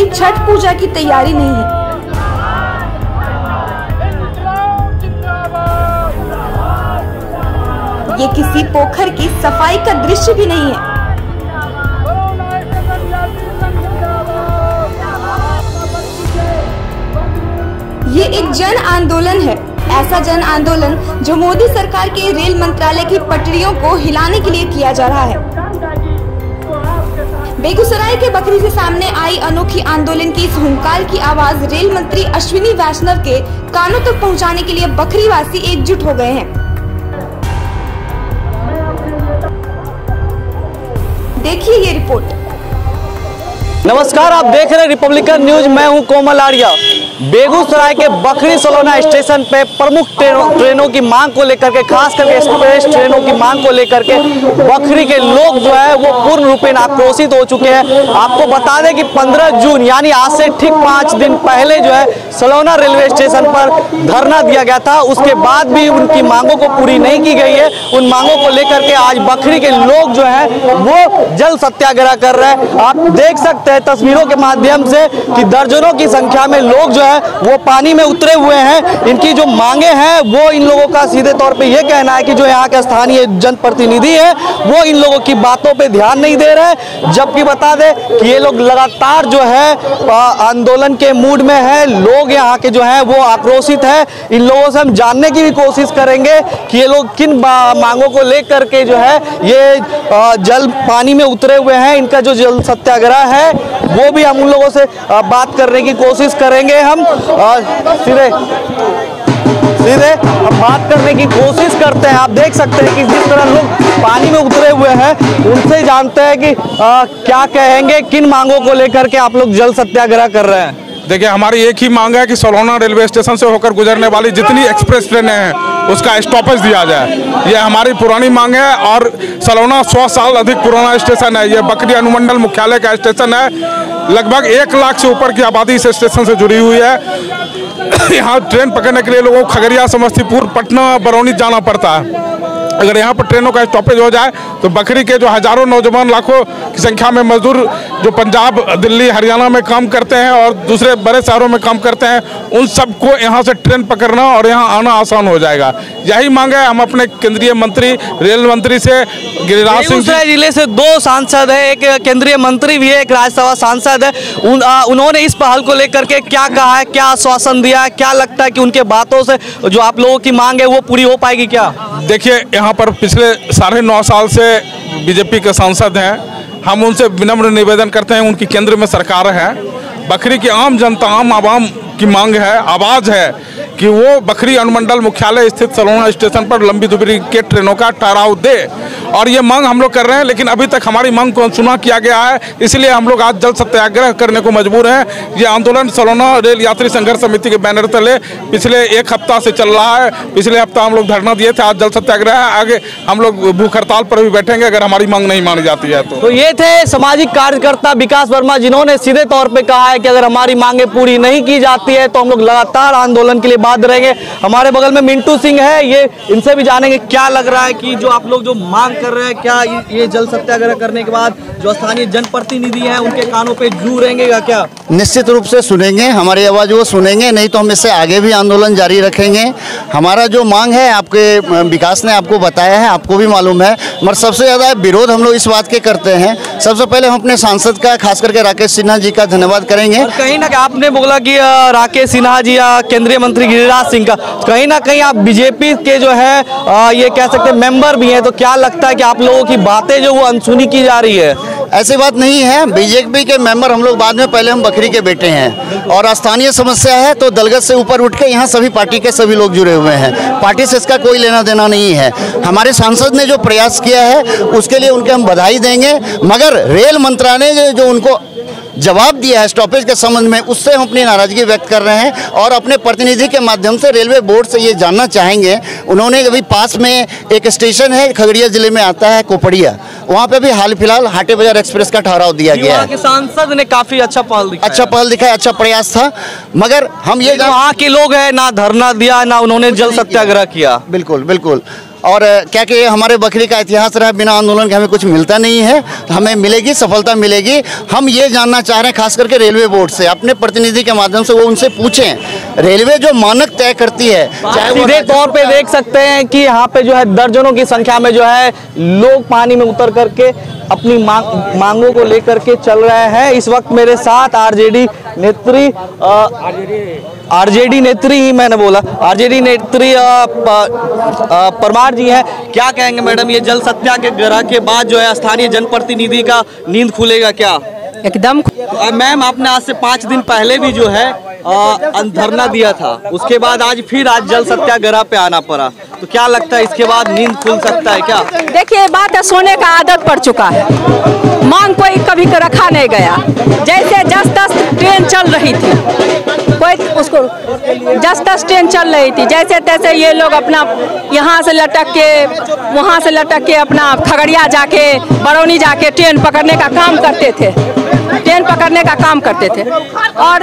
लेकिन छठ पूजा की तैयारी नहीं है। ये किसी पोखर की सफाई का दृश्य भी नहीं है। ये एक जन आंदोलन है, ऐसा जन आंदोलन जो मोदी सरकार के रेल मंत्रालय की पटरियों को हिलाने के लिए किया जा रहा है। बेगूसराय के बखरी से सामने आई अनोखी आंदोलन की इस हुंकार की आवाज रेल मंत्री अश्विनी वैष्णव के कानों तक पहुंचाने के लिए बखरी वासी एकजुट हो गए हैं। देखिए ये रिपोर्ट। नमस्कार, आप देख रहे हैं रिपब्लिकन न्यूज। मैं हूं कोमल आर्या। बेगूसराय के बखरी सलोना स्टेशन पे प्रमुख ट्रेनों की मांग को लेकर के, खास करके एक्सप्रेस ट्रेनों की मांग को लेकर के बखरी के लोग जो है वो पूर्ण रूपेण आक्रोशित हो चुके हैं। आपको बता दें कि 15 जून यानी आज से ठीक 5 दिन पहले जो है सलोना रेलवे स्टेशन पर धरना दिया गया था। उसके बाद भी उनकी मांगों को पूरी नहीं की गई है। उन मांगों को लेकर के आज बखरी के लोग जो है वो जल सत्याग्रह कर रहे हैं। आप देख सकते हैं तस्वीरों के माध्यम से कि दर्जनों की संख्या में लोग जो है वो पानी में उतरे हुए हैं। इनकी जो मांगे हैं वो इन लोगों का सीधे तौर पे ये कहना है कि जो यहाँ के स्थानीय जनप्रतिनिधि है वो इन लोगों की बातों पे ध्यान नहीं दे रहे। जबकि बता दें कि ये लोग लगातार जो है आंदोलन के मूड में है। लोग यहाँ के जो है वो आक्रोशित है। इन लोगों से हम जानने की भी कोशिश करेंगे कि ये लोग किन मांगों को लेकर के जो है ये जल पानी में उतरे हुए हैं। इनका जो जल सत्याग्रह है वो भी हम उन लोगों से बात करने की कोशिश करेंगे। हम सीधे हम बात करने की कोशिश करते हैं। आप देख सकते हैं कि जिस तरह लोग पानी में उतरे हुए हैं उनसे जानते हैं कि क्या कहेंगे, किन मांगों को लेकर के आप लोग जल सत्याग्रह कर रहे हैं। देखिए, हमारी एक ही मांग है कि सलोना रेलवे स्टेशन से होकर गुजरने वाली जितनी एक्सप्रेस ट्रेनें हैं उसका स्टॉपेज दिया जाए। ये हमारी पुरानी मांग है। और सलोना 100 साल अधिक पुराना स्टेशन है। ये बखरी अनुमंडल मुख्यालय का स्टेशन है। लगभग 1 लाख से ऊपर की आबादी इस स्टेशन से जुड़ी हुई है। यहाँ ट्रेन पकड़ने के लिए लोगों को खगड़िया, समस्तीपुर, पटना, बरौनी जाना पड़ता है। अगर यहाँ पर ट्रेनों का स्टॉपेज हो जाए तो बखरी के जो हजारों नौजवान, लाखों की संख्या में मजदूर जो पंजाब, दिल्ली, हरियाणा में काम करते हैं और दूसरे बड़े शहरों में काम करते हैं, उन सबको यहाँ से ट्रेन पकड़ना और यहाँ आना आसान हो जाएगा। यही मांग है हम अपने केंद्रीय मंत्री, रेल मंत्री से, गिरिराज सिंह जी। जिले से 2 सांसद है, एक केंद्रीय मंत्री भी है, एक राज्यसभा सांसद है। उन्होंने इस पहल को लेकर के क्या कहा है, क्या आश्वासन दिया है, क्या लगता है कि उनके बातों से जो आप लोगों की मांग है वो पूरी हो पाएगी क्या? देखिए, यहाँ पर पिछले 9.5 साल से बीजेपी के सांसद हैं। हम उनसे विनम्र निवेदन करते हैं, उनकी केंद्र में सरकार है। बखरी की आम जनता, आम आवाम की मांग है, आवाज़ है कि वो बखरी अनुमंडल मुख्यालय स्थित सलोना स्टेशन पर लंबी दूरी के ट्रेनों का ठहराव दे। और ये मांग हम लोग कर रहे हैं, लेकिन अभी तक हमारी मांग को अनसुना किया गया है। इसलिए हम लोग आज जल सत्याग्रह करने को मजबूर हैं। ये आंदोलन सलोना रेल यात्री संघर्ष समिति के बैनर तले पिछले 1 हफ्ता से चल रहा है। पिछले हफ्ता हम लोग धरना दिए थे, आज जल सत्याग्रह है। आगे हम लोग भूख हड़ताल पर भी बैठेंगे अगर हमारी मांग नहीं मानी जाती है तो। ये थे सामाजिक कार्यकर्ता विकास वर्मा, जिन्होंने सीधे तौर पर कहा है कि अगर हमारी मांगे पूरी नहीं की जाती है तो हम लोग लगातार आंदोलन के लिए बाध्य रहेंगे। हमारे बगल में मिंटू सिंह है, ये इनसे भी जानेंगे क्या लग रहा है कि जो आप लोग जो मांग कर रहे हैं, क्या ये जल सत्याग्रह करने के बाद जो स्थानीय जनप्रतिनिधि हैं उनके कानों पे जू रहेंगे क्या? निश्चित रूप से सुनेंगे, हमारी आवाज़ वो सुनेंगे, नहीं तो हम इससे आगे भी आंदोलन जारी रखेंगे। हमारा जो मांग है आपके विकास ने आपको बताया है, आपको भी मालूम है, मगर सबसे ज़्यादा विरोध हम लोग इस बात के करते हैं। सबसे पहले हम अपने सांसद का, खास करके राकेश सिन्हा जी का धन्यवाद करेंगे। और कहीं ना आपने बोला कि राकेश सिन्हा जी या केंद्रीय मंत्री गिरिराज सिंह का, कहीं ना कहीं आप बीजेपी के जो है ये कह सकते हैं मेंबर भी हैं, तो क्या लगता है कि आप लोगों की बातें जो वो अनसुनी की जा रही है? ऐसी बात नहीं है। बीजेपी के मेंबर हम लोग बाद में, पहले हम बखरी के बेटे हैं और स्थानीय समस्या है तो दलगत से ऊपर उठ के यहाँ सभी पार्टी के सभी लोग जुड़े हुए हैं। पार्टी से इसका कोई लेना देना नहीं है। हमारे सांसद ने जो प्रयास किया है उसके लिए उनके हम बधाई देंगे, मगर रेल मंत्रालय ने जो उनको जवाब दिया है स्टॉपेज के संबंध में, उससे हम अपनी नाराजगी व्यक्त कर रहे हैं और अपने प्रतिनिधि के माध्यम से रेलवे बोर्ड से ये जानना चाहेंगे। उन्होंने अभी पास में एक स्टेशन है, खगड़िया जिले में आता है, कोपड़िया, वहाँ पे भी हाल फिलहाल हाटे बाजार एक्सप्रेस का ठहराव दिया गया है। सांसद ने काफी अच्छा पहल दिखाया, अच्छा प्रयास था, मगर हम ये वहाँ के लोग हैं ना धरना दिया ना उन्होंने जल सत्याग्रह किया। बिल्कुल बिल्कुल। और क्या कि हमारे बखरी का इतिहास रहा, बिना आंदोलन के हमें कुछ मिलता नहीं है, तो हमें मिलेगी, सफलता मिलेगी। हम ये जानना चाह रहे हैं खास करके रेलवे बोर्ड से, अपने प्रतिनिधि के माध्यम से वो उनसे पूछें, रेलवे जो मानक तय करती है, चाहे सीधे तौर पे देख सकते हैं कि यहाँ पे जो है दर्जनों की संख्या में जो है लोग पानी में उतर करके अपनी मांगों को लेकर के चल रहे हैं। इस वक्त मेरे साथ आरजेडी नेत्री ही मैंने बोला, आरजेडी नेत्री परमार जी हैं। क्या कहेंगे मैडम, ये जल सत्याग्रह के बाद जो है स्थानीय जनप्रतिनिधि का नींद खुलेगा क्या? एकदम। मैम, आपने आज से 5 दिन पहले भी जो है धरना दिया था, उसके बाद आज जल सत्याग्रह पे आना पड़ा, तो क्या लगता है इसके बाद नींद खुल सकता है क्या? देखिए, बात है, सोने का आदत पड़ चुका है, मांग कोई कभी रखा नहीं गया। जैसे 10-10 ट्रेन चल रही थी, कोई उसको 10-10 ट्रेन चल रही थी, जैसे तैसे ये लोग अपना यहाँ से लटक के वहाँ से लटक के अपना खगड़िया जाके बरौनी जाके ट्रेन पकड़ने का काम करते थे, और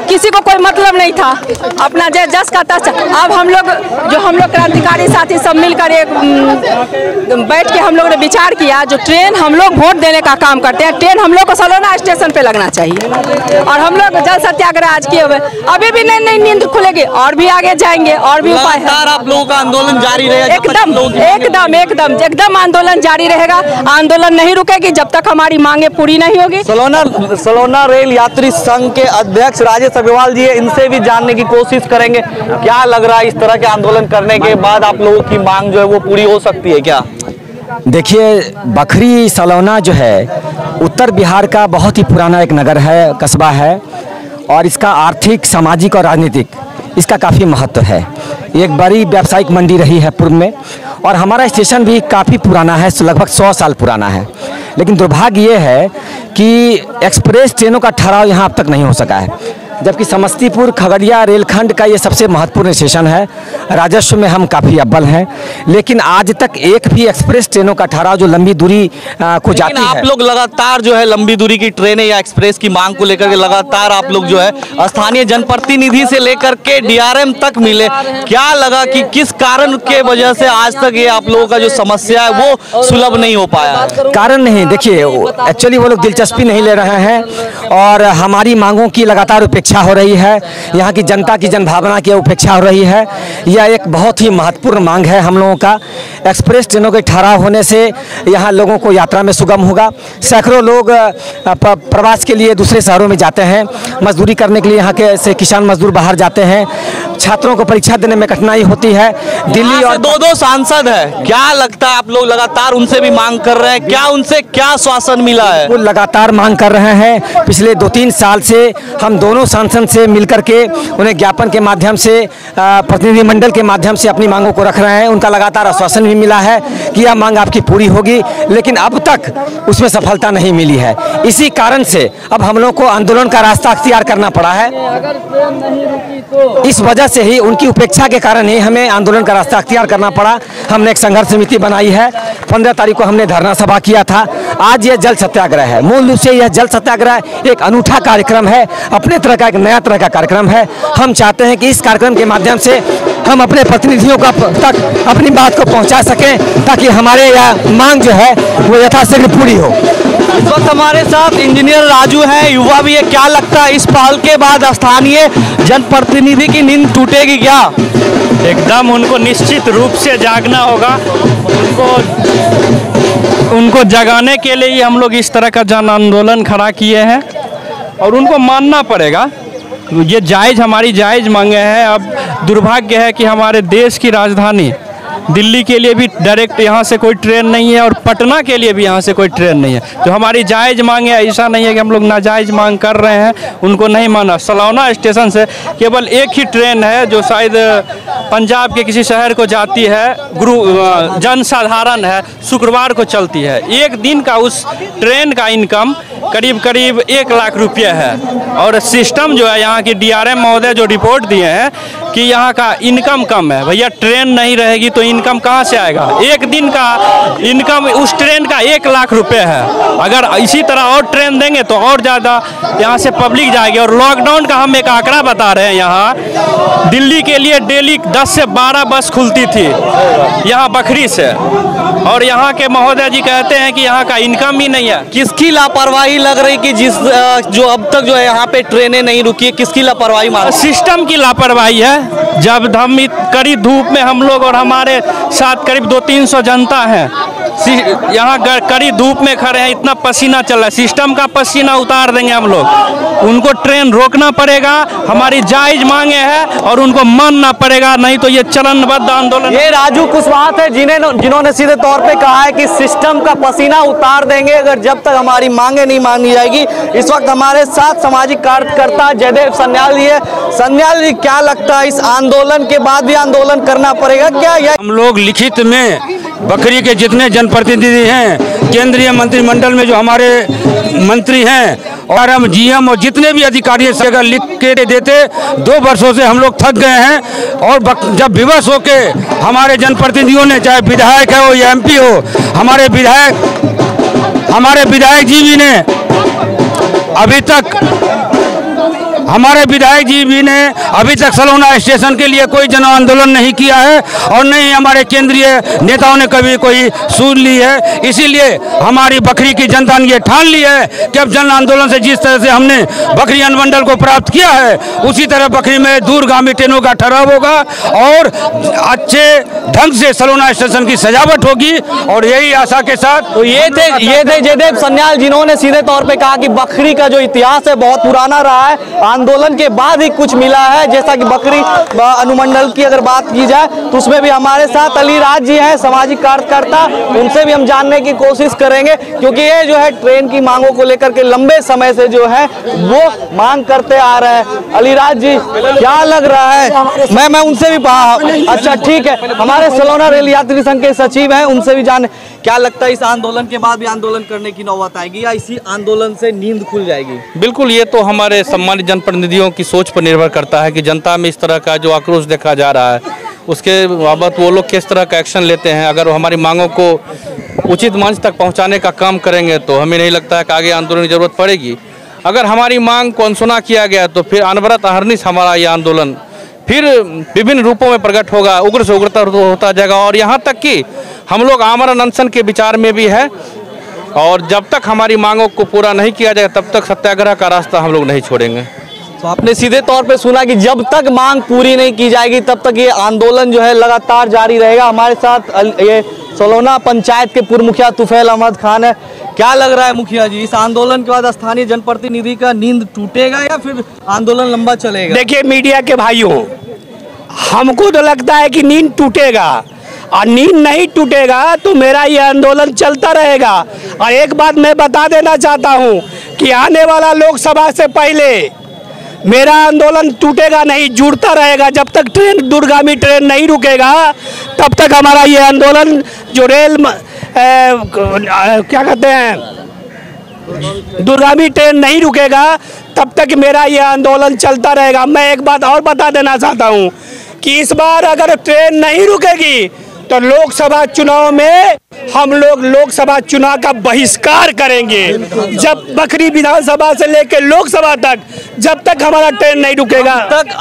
किसी को कोई मतलब नहीं था, अपना जस का तस। अब हम लोग क्रांतिकारी साथी सब मिलकर एक बैठ के हम लोग ने विचार किया, जो ट्रेन हम लोग वोट देने का काम करते हैं, ट्रेन हम लोग को सलोना स्टेशन पे लगना चाहिए, और हम लोग जल सत्याग्रह आज किए हुए, अभी भी नहीं नींद खुलेगी, और भी आगे जाएंगे, और भी उपाय है। आप लोगों का आंदोलन जारी रहेगा? एकदम आंदोलन जारी रहेगा, आंदोलन नहीं रुकेगी जब तक हमारी मांगे पूरी नहीं होगी। सलोना रेल यात्री संघ के अध्यक्ष राजेश अग्रवाल जी है, इनसे भी जानने की कोशिश करेंगे। क्या लग रहा है, इस तरह के आंदोलन करने के बाद आप लोगों की मांग जो है वो पूरी हो सकती है क्या? देखिए, बखरी सलोना जो है उत्तर बिहार का बहुत ही पुराना एक नगर है, कस्बा है, और इसका आर्थिक, सामाजिक और राजनीतिक इसका काफ़ी महत्व है। एक बड़ी व्यावसायिक मंडी रही है पूर्व में, और हमारा स्टेशन भी काफ़ी पुराना है, लगभग 100 साल पुराना है। लेकिन दुर्भाग्य ये है कि एक्सप्रेस ट्रेनों का ठहराव यहाँ अब तक नहीं हो सका है, जबकि समस्तीपुर खगड़िया रेलखंड का ये सबसे महत्वपूर्ण स्टेशन है। राजस्व में हम काफ़ी अव्वल हैं, लेकिन आज तक एक भी एक्सप्रेस ट्रेनों का ठहराव जो लंबी दूरी को जाती है। आप लोग लगातार जो है लंबी दूरी की ट्रेनें या एक्सप्रेस की मांग को लेकर के लगातार आप लोग जो है स्थानीय जनप्रतिनिधि से लेकर के डीआरएम तक मिले, क्या लगा कि किस कारण के वजह से आज तक ये आप लोगों का जो समस्या है वो सुलभ नहीं हो पाया? कारण नहीं, देखिए, एक्चुअली वो लोग दिलचस्पी नहीं ले रहे हैं, और हमारी मांगों की लगातार उपेक्षा हो रही है, यहाँ की जनता की जनभावना की उपेक्षा हो रही है। यह एक बहुत ही महत्वपूर्ण मांग है हम लोगों का। एक्सप्रेस ट्रेनों के ठहराव होने से यहाँ लोगों को यात्रा में सुगम होगा। सैकड़ों लोग प्रवास के लिए दूसरे शहरों में जाते हैं, मजदूरी करने के लिए यहाँ के से किसान मजदूर बाहर जाते हैं, छात्रों को परीक्षा देने में कठिनाई होती है। दिल्ली और 2 सांसद है, क्या लगता है आप लोग लगातार उनसे भी मांग कर रहे हैं, क्या उनसे क्या आश्वासन मिला है? वो लगातार मांग कर रहे हैं, पिछले 2-3 साल से हम दोनों सांसद से मिलकर के उन्हें ज्ञापन के माध्यम से, प्रतिनिधिमंडल के माध्यम से अपनी मांगों को रख रहे हैं। उनका लगातार आश्वासन भी मिला है कि यह मांग आपकी पूरी होगी, लेकिन अब तक उसमें सफलता नहीं मिली है। इसी कारण से अब हम लोग को आंदोलन का रास्ता अख्तियार करना पड़ा है। इस वजह से ही, उनकी उपेक्षा के कारण ही हमें आंदोलन का रास्ता अख्तियार करना पड़ा। हमने एक संघर्ष समिति बनाई है, 15 तारीख को हमने धरना सभा किया था। आज यह जल सत्याग्रह है। मूल रूप से यह जल सत्याग्रह एक अनूठा कार्यक्रम है, अपने तरह का, एक नया तरह का कार्यक्रम है। हम चाहते हैं कि इस कार्यक्रम के माध्यम से हम अपने प्रतिनिधियों तक अपनी बात को पहुंचा सकें, ताकि हमारे यह मांग जो है वो यथाशीघ्र पूरी हो। इस वक्त हमारे साथ इंजीनियर राजू हैं, युवा भी है। क्या लगता है, इस पहल के बाद स्थानीय जनप्रतिनिधि की नींद टूटेगी क्या? एकदम, उनको निश्चित रूप से जागना होगा। उनको जगाने के लिए ही हम लोग इस तरह का जन आंदोलन खड़ा किए हैं, और उनको मानना पड़ेगा। ये जायज़, हमारी जायज़ मांगे हैं। अब दुर्भाग्य है कि हमारे देश की राजधानी दिल्ली के लिए भी डायरेक्ट यहाँ से कोई ट्रेन नहीं है, और पटना के लिए भी यहाँ से कोई ट्रेन नहीं है। जो हमारी जायज़ मांग है, ऐसा नहीं है कि हम लोग नाजायज़ मांग कर रहे हैं, उनको नहीं माना। सलोना स्टेशन से केवल एक ही ट्रेन है जो शायद पंजाब के किसी शहर को जाती है, जनसाधारण है, शुक्रवार को चलती है। एक दिन का उस ट्रेन का इनकम करीब करीब 1 लाख रुपये है। और सिस्टम जो है यहाँ की DRM महोदय जो रिपोर्ट दिए हैं कि यहाँ का इनकम कम है। भैया ट्रेन नहीं रहेगी तो इनकम कहाँ से आएगा? एक दिन का इनकम उस ट्रेन का 1 लाख रुपये है। अगर इसी तरह और ट्रेन देंगे तो और ज़्यादा यहाँ से पब्लिक जाएगी। और लॉकडाउन का हम एक आंकड़ा बता रहे हैं, यहाँ दिल्ली के लिए डेली 10 से 12 बस खुलती थी यहाँ बखरी से, और यहाँ के महोदय जी कहते हैं कि यहाँ का इनकम ही नहीं है। किसकी लापरवाही लग रही कि जो अब तक जो है यहाँ पे ट्रेनें नहीं रुकी है, किसकी लापरवाही मार? सिस्टम की लापरवाही है। जब हम कड़ी धूप में हम लोग और हमारे साथ करीब 200-300 जनता है, यहाँ कड़ी धूप में खड़े हैं, इतना पसीना चल रहा है, सिस्टम का पसीना उतार देंगे हम लोग। उनको ट्रेन रोकना पड़ेगा, हमारी जायज मांगे हैं और उनको मानना पड़ेगा, नहीं तो ये चरणबद्ध आंदोलन। ये राजू कुशवाहा थे जिन्होंने सीधे तौर पे कहा है कि सिस्टम का पसीना उतार देंगे अगर जब तक हमारी मांगे नहीं मानी जाएगी। इस वक्त हमारे साथ सामाजिक कार्यकर्ता जयदेव सन्याल जी है। सन्याल जी, क्या लगता है इस आंदोलन के बाद भी आंदोलन करना पड़ेगा क्या? हम लोग लिखित में बखरी के जितने जनप्रतिनिधि हैं, केंद्रीय मंत्रिमंडल में जो हमारे मंत्री हैं और हम GM और जितने भी अधिकारी अगर लिख के देते, 2 वर्षों से हम लोग थक गए हैं। और जब विवश होके हमारे जनप्रतिनिधियों ने, चाहे विधायक है हो या MP हो, हमारे विधायक जी भी ने अभी तक सलोना स्टेशन के लिए कोई जन आंदोलन नहीं किया है और नहीं हमारे केंद्रीय नेताओं ने कभी कोई सुन ली है। इसीलिए हमारी बखरी की जनता ने ये ठान ली है कि अब जन आंदोलन से जिस तरह से हमने बखरी अनुमंडल को प्राप्त किया है, उसी तरह बखरी में दूरगामी ट्रेनों का ठहराव होगा और अच्छे ढंग से सलोना स्टेशन की सजावट होगी। और यही आशा के साथ तो ये थे जयदेव सन्याल, जिन्होंने सीधे तौर पे कहा कि बखरी का जो इतिहास है बहुत पुराना रहा है, आंदोलन के बाद ही कुछ मिला है। जैसा कि बखरी अनुमंडल की अगर बात की जाए तो उसमें भी हमारे साथ अलीराज जी हैं, सामाजिक कार्यकर्ता, उनसे भी हम जानने की कोशिश करेंगे, क्योंकि ये जो है ट्रेन की मांगों को लेकर के लंबे समय से जो है वो मांग करते आ रहे हैं। अलीराज जी, क्या लग रहा है? मैं उनसे भी अच्छा ठीक है, हमारे सलोना रेल यात्री संघ के सचिव हैं, उनसे भी जाने क्या लगता है इस आंदोलन के बाद भी आंदोलन करने की नौबत आएगी या इसी आंदोलन से नींद खुल जाएगी? बिल्कुल, ये तो हमारे सम्मानित जनप्रतिनिधियों की सोच पर निर्भर करता है कि जनता में इस तरह का जो आक्रोश देखा जा रहा है उसके बाबत वो लोग किस तरह का एक्शन लेते हैं। अगर वो हमारी मांगों को उचित मंच तक पहुंचाने का काम करेंगे तो हमें नहीं लगता है कि आगे आंदोलन की जरूरत पड़ेगी। अगर हमारी मांग को अनसुना किया गया तो फिर अनवरत अहर्निश हमारा ये आंदोलन फिर विभिन्न रूपों में प्रकट होगा, उग्र से उग्रतर होता जाएगा। और यहाँ तक कि हम लोग आमरण अनशन के विचार में भी है और जब तक हमारी मांगों को पूरा नहीं किया जाएगा तब तक सत्याग्रह का रास्ता हम लोग नहीं छोड़ेंगे। तो आपने सीधे तौर पे सुना कि जब तक मांग पूरी नहीं की जाएगी तब तक ये आंदोलन जो है लगातार जारी रहेगा। हमारे साथ ये सलोना पंचायत के पूर्व मुखिया तुफैल अहमद खान है। क्या लग रहा है मुखिया जी, इस आंदोलन के बाद स्थानीय जनप्रतिनिधि का नींद टूटेगा या फिर आंदोलन लंबा चलेगा? देखिए मीडिया के भाइयों, हमको तो लगता है कि नींद टूटेगा और नींद नहीं टूटेगा तो मेरा ये आंदोलन चलता रहेगा। और एक बात मैं बता देना चाहता हूँ कि आने वाला लोकसभा से पहले मेरा आंदोलन टूटेगा नहीं, जुड़ता रहेगा। जब तक दूरगामी ट्रेन नहीं रुकेगा तब तक हमारा ये आंदोलन जो रेल क्या कहते हैं, दूरगामी ट्रेन नहीं रुकेगा तब तक मेरा ये आंदोलन चलता रहेगा। मैं एक बात और बता देना चाहता हूँ कि इस बार अगर ट्रेन नहीं रुकेगी तो लोकसभा चुनाव में हम लोग लोकसभा चुनाव का बहिष्कार करेंगे। जब बखरी विधानसभा से लेकर लोकसभा तक जब तक हमारा ट्रेन नहीं रुकेगा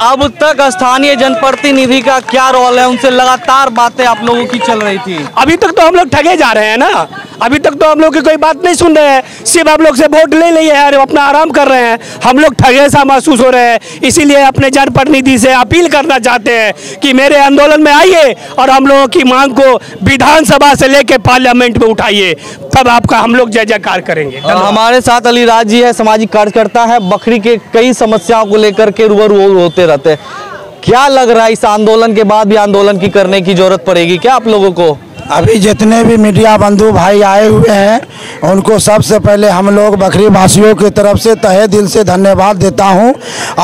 अब तक स्थानीय जनप्रतिनिधि का क्या रोल है? उनसे लगातार बातें आप लोगों की चल रही थी। अभी तक तो हम लोग ठगे जा रहे हैं ना, अभी तक तो हम लोग की कोई बात नहीं सुन रहे हैं, सिर्फ आप लोग से वोट ले लिए हैं और अपना आराम कर रहे हैं। हम लोग ठगे सा महसूस हो रहे हैं, इसीलिए अपने जनप्रतिनिधि से अपील करना चाहते हैं कि मेरे आंदोलन में आइए और हम लोगों की मांग को विधानसभा से लेकर पार्लियामेंट में उठाइए, तब आपका हम लोग जय जयकार करेंगे। हमारे साथ अलीराज जी है, सामाजिक कार्यकर्ता है, बखरी के कई समस्याओं को लेकर के रूबरू होते रहते हैं। क्या लग रहा है इस आंदोलन के बाद भी आंदोलन की करने की जरूरत पड़ेगी क्या आप लोगों को? अभी जितने भी मीडिया बंधु भाई आए हुए हैं उनको सबसे पहले हम लोग बखरी वासियों की तरफ से तहे दिल से धन्यवाद देता हूं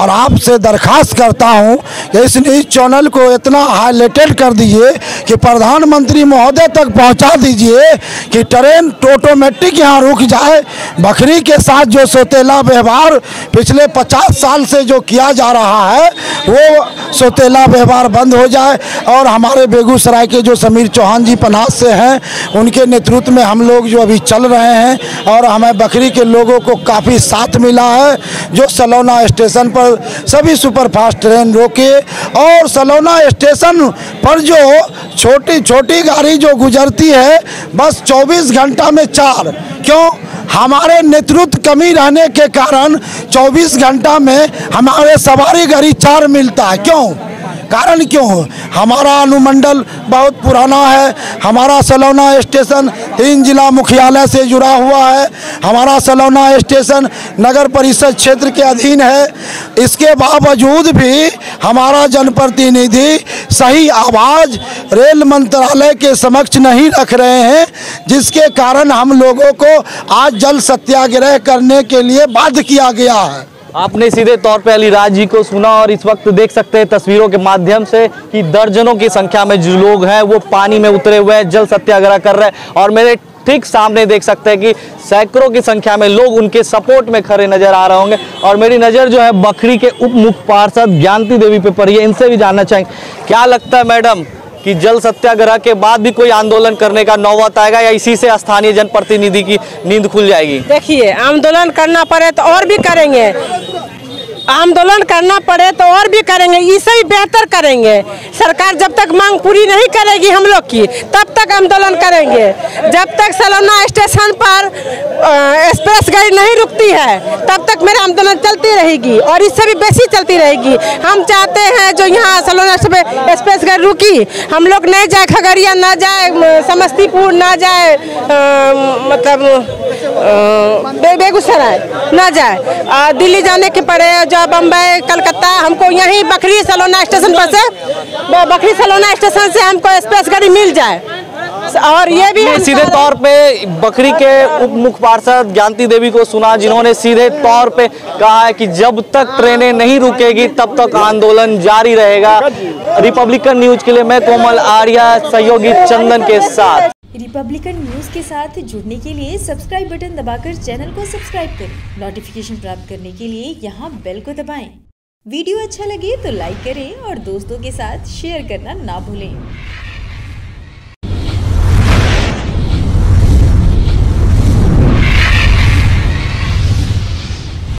और आपसे दरखास्त करता हूं कि इस न्यूज़ चैनल को इतना हाईलाइटेड कर दीजिए कि प्रधानमंत्री महोदय तक पहुंचा दीजिए कि ट्रेन ऑटोमेटिक यहां रुक जाए। बखरी के साथ जो सौतेला व्यवहार पिछले 50 साल से जो किया जा रहा है वो सौतेला व्यवहार बंद हो जाए और हमारे बेगूसराय के जो समीर चौहान जी पनास से हैं उनके नेतृत्व में हम लोग जो अभी चल रहे हैं और हमें बखरी के लोगों को काफ़ी साथ मिला है। जो सलौना स्टेशन पर सभी सुपरफास्ट ट्रेन रोके और सलौना स्टेशन पर जो छोटी छोटी गाड़ी जो गुजरती है बस 24 घंटा में 4, क्यों? हमारे नेतृत्व कमी रहने के कारण 24 घंटा में हमारे सवारी गाड़ी 4 मिलता है। क्यों? कारण क्यों? हमारा अनुमंडल बहुत पुराना है। हमारा सलौना स्टेशन 3 जिला मुख्यालय से जुड़ा हुआ है। हमारा सलौना स्टेशन नगर परिषद क्षेत्र के अधीन है। इसके बावजूद भी हमारा जनप्रतिनिधि सही आवाज़ रेल मंत्रालय के समक्ष नहीं रख रहे हैं, जिसके कारण हम लोगों को आज जल सत्याग्रह करने के लिए बाध्य किया गया है। आपने सीधे तौर पे अलीराज जी को सुना और इस वक्त देख सकते हैं तस्वीरों के माध्यम से कि दर्जनों की संख्या में जो लोग हैं वो पानी में उतरे हुए हैं, जल सत्याग्रह कर रहे हैं और मेरे ठीक सामने देख सकते हैं कि सैकड़ों की संख्या में लोग उनके सपोर्ट में खड़े नजर आ रहे होंगे। और मेरी नज़र जो है बखरी के उप मुख्य पार्षद ज्ञानती देवी पे पड़ी है, इनसे भी जानना चाहेंगे क्या लगता है मैडम कि जल सत्याग्रह के बाद भी कोई आंदोलन करने का नौबत आएगा या इसी से स्थानीय जनप्रतिनिधि की नींद खुल जाएगी? देखिए, आंदोलन करना पड़े तो और भी करेंगे, आंदोलन करना पड़े तो और भी करेंगे, इससे भी बेहतर करेंगे। सरकार जब तक मांग पूरी नहीं करेगी हम लोग की तब तक आंदोलन करेंगे। जब तक सलौना स्टेशन पर एक्सप्रेस गाड़ी नहीं रुकती है तब तक मेरा आंदोलन चलती रहेगी और इससे भी बेसी चलती रहेगी। हम चाहते हैं जो यहाँ सलौना एक्सप्रेस गाड़ी रुकी, हम लोग नहीं जाए खगड़िया, ना जाए समस्तीपुर, ना जाए मतलब बेगूसराय, ना जाए दिल्ली जाने के पड़े, बम्बई, कलकत्ता, हमको यहीं बखरी सलौना स्टेशन पर से, बखरी सलौना स्टेशन से हमको एक्सप्रेस गाड़ी मिल जाए। और ये भी सीधे तौर पे बखरी के उप मुख्य पार्षद ज्ञानती देवी को सुना, जिन्होंने सीधे तौर पे कहा है कि जब तक ट्रेनें नहीं रुकेगी तब तक आंदोलन जारी रहेगा। रिपब्लिकन न्यूज के लिए मैं कोमल आर्या, सहयोगी चंदन के साथ। रिपब्लिकन न्यूज के साथ जुड़ने के लिए सब्सक्राइब बटन दबाकर चैनल को सब्सक्राइब करें। नोटिफिकेशन प्राप्त करने के लिए यहाँ बेल को दबाएं। वीडियो अच्छा लगे तो लाइक करें और दोस्तों के साथ शेयर करना ना भूलें।